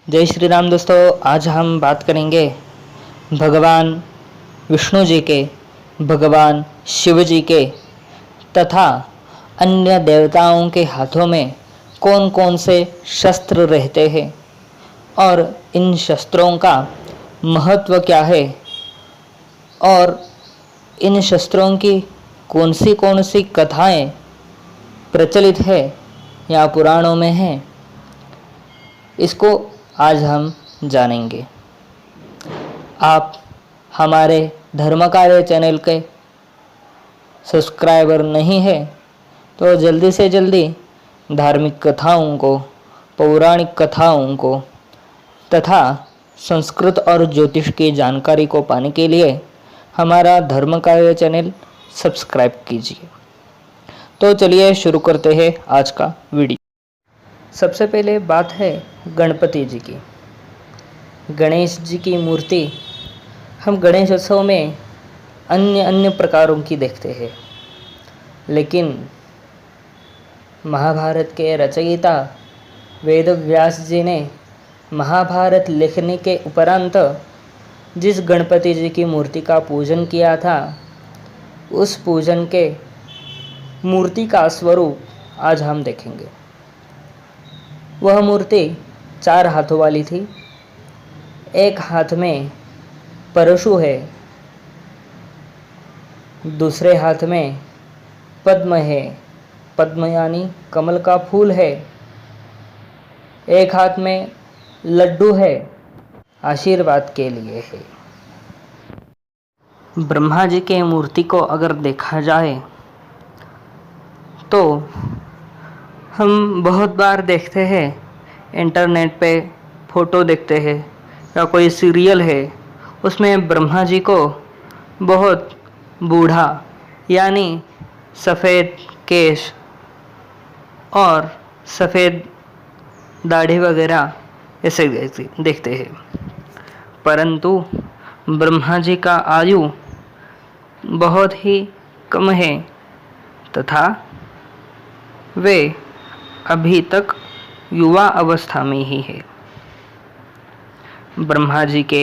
जय श्री राम दोस्तों। आज हम बात करेंगे भगवान विष्णु जी के, भगवान शिव जी के तथा अन्य देवताओं के हाथों में कौन कौन से शस्त्र रहते हैं और इन शस्त्रों का महत्व क्या है और इन शस्त्रों की कौन सी कथाएं प्रचलित है या पुराणों में हैं, इसको आज हम जानेंगे। आप हमारे धर्म कार्य चैनल के सब्सक्राइबर नहीं है तो जल्दी से जल्दी धार्मिक कथाओं को, पौराणिक कथाओं को तथा संस्कृत और ज्योतिष की जानकारी को पाने के लिए हमारा धर्म कार्य चैनल सब्सक्राइब कीजिए। तो चलिए शुरू करते हैं आज का वीडियो। सबसे पहले बात है गणपति जी की। गणेश जी की मूर्ति हम गणेशोत्सव में अन्य प्रकारों की देखते हैं, लेकिन महाभारत के रचयिता वेद व्यास जी ने महाभारत लिखने के उपरांत जिस गणपति जी की मूर्ति का पूजन किया था, उस पूजन के मूर्ति का स्वरूप आज हम देखेंगे। वह मूर्ति 4 हाथों वाली थी। एक हाथ में परशु है, दूसरे हाथ में पद्म है, पद्म यानी कमल का फूल है। एक हाथ में लड्डू है, आशीर्वाद के लिए है। ब्रह्मा जी के मूर्ति को अगर देखा जाए तो हम बहुत बार देखते हैं, इंटरनेट पे फ़ोटो देखते हैं या कोई सीरियल है, उसमें ब्रह्मा जी को बहुत बूढ़ा यानी सफ़ेद केश और सफ़ेद दाढ़ी वगैरह ऐसे देखते हैं, परंतु ब्रह्मा जी का आयु बहुत ही कम है तथा वे अभी तक युवा अवस्था में ही है। ब्रह्मा जी के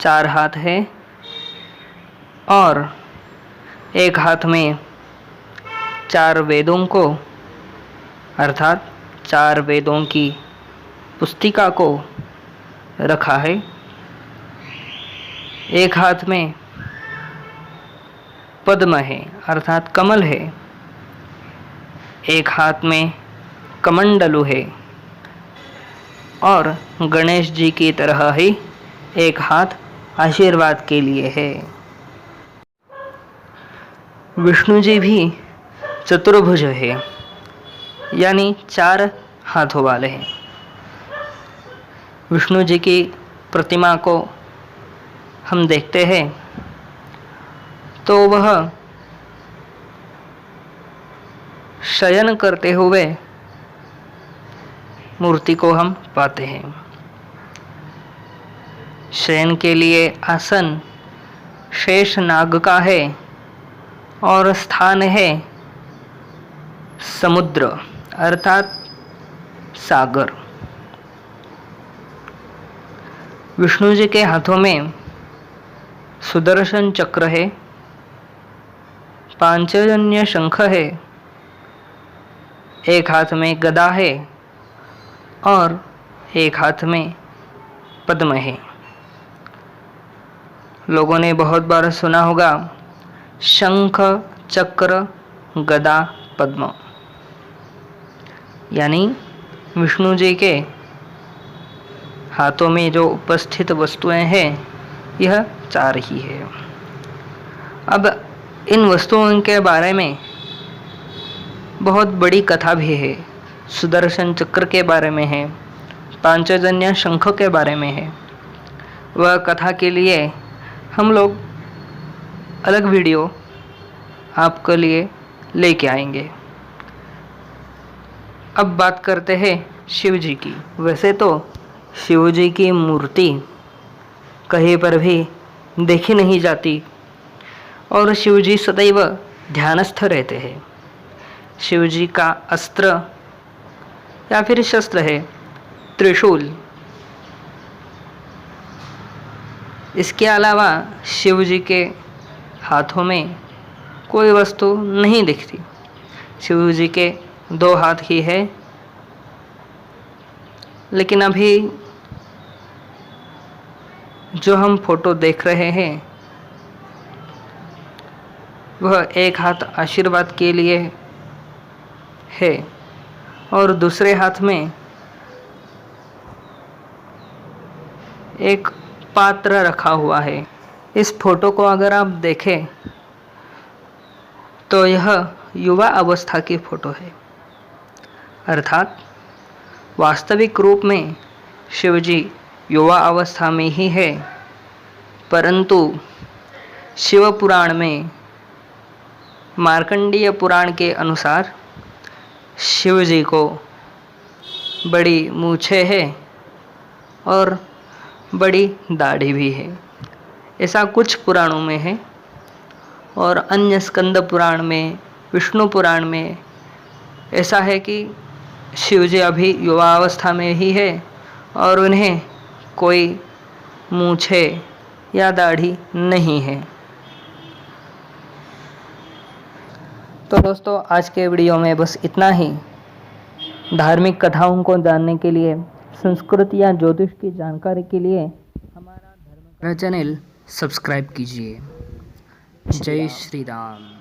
4 हाथ हैं और एक हाथ में 4 वेदों को अर्थात 4 वेदों की पुस्तिका को रखा है। एक हाथ में पद्म है अर्थात कमल है, एक हाथ में कमंडलु है और गणेश जी की तरह ही एक हाथ आशीर्वाद के लिए है। विष्णु जी भी चतुर्भुज है यानी 4 हाथों वाले हैं। विष्णु जी की प्रतिमा को हम देखते हैं तो वह शयन करते हुए मूर्ति को हम पाते हैं। शयन के लिए आसन शेष नाग का है और स्थान है समुद्र अर्थात सागर। विष्णु जी के हाथों में सुदर्शन चक्र है, पांचजन्य शंख है, एक हाथ में गदा है और एक हाथ में पद्म है। लोगों ने बहुत बार सुना होगा शंख चक्र गदा पद्म, यानी विष्णु जी के हाथों में जो उपस्थित वस्तुएं हैं यह 4 ही है। अब इन वस्तुओं के बारे में बहुत बड़ी कथा भी है। सुदर्शन चक्र के बारे में है, पांचजन्य शंख के बारे में है। वह कथा के लिए हम लोग अलग वीडियो आपके लिए लेके आएंगे। अब बात करते हैं शिव जी की। वैसे तो शिव जी की मूर्ति कहीं पर भी देखी नहीं जाती और शिव जी सदैव ध्यानस्थ रहते हैं। शिव जी का अस्त्र या फिर शस्त्र है त्रिशूल। इसके अलावा शिव जी के हाथों में कोई वस्तु नहीं दिखती। शिव जी के 2 हाथ ही है, लेकिन अभी जो हम फोटो देख रहे हैं वह एक हाथ आशीर्वाद के लिए है और दूसरे हाथ में एक पात्र रखा हुआ है। इस फोटो को अगर आप देखें तो यह युवा अवस्था की फोटो है, अर्थात वास्तविक रूप में शिवजी युवा अवस्था में ही है, परंतु शिव पुराण में मार्कंडेय पुराण के अनुसार शिव जी को बड़ी मूछें है और बड़ी दाढ़ी भी है। ऐसा कुछ पुराणों में है और अन्य स्कंद पुराण में, विष्णु पुराण में ऐसा है कि शिव जी अभी युवावस्था में ही है और उन्हें कोई मूछें या दाढ़ी नहीं है। तो दोस्तों, आज के वीडियो में बस इतना ही। धार्मिक कथाओं को जानने के लिए, संस्कृत या ज्योतिष की जानकारी के लिए हमारा चैनल सब्सक्राइब कीजिए। जय श्री राम।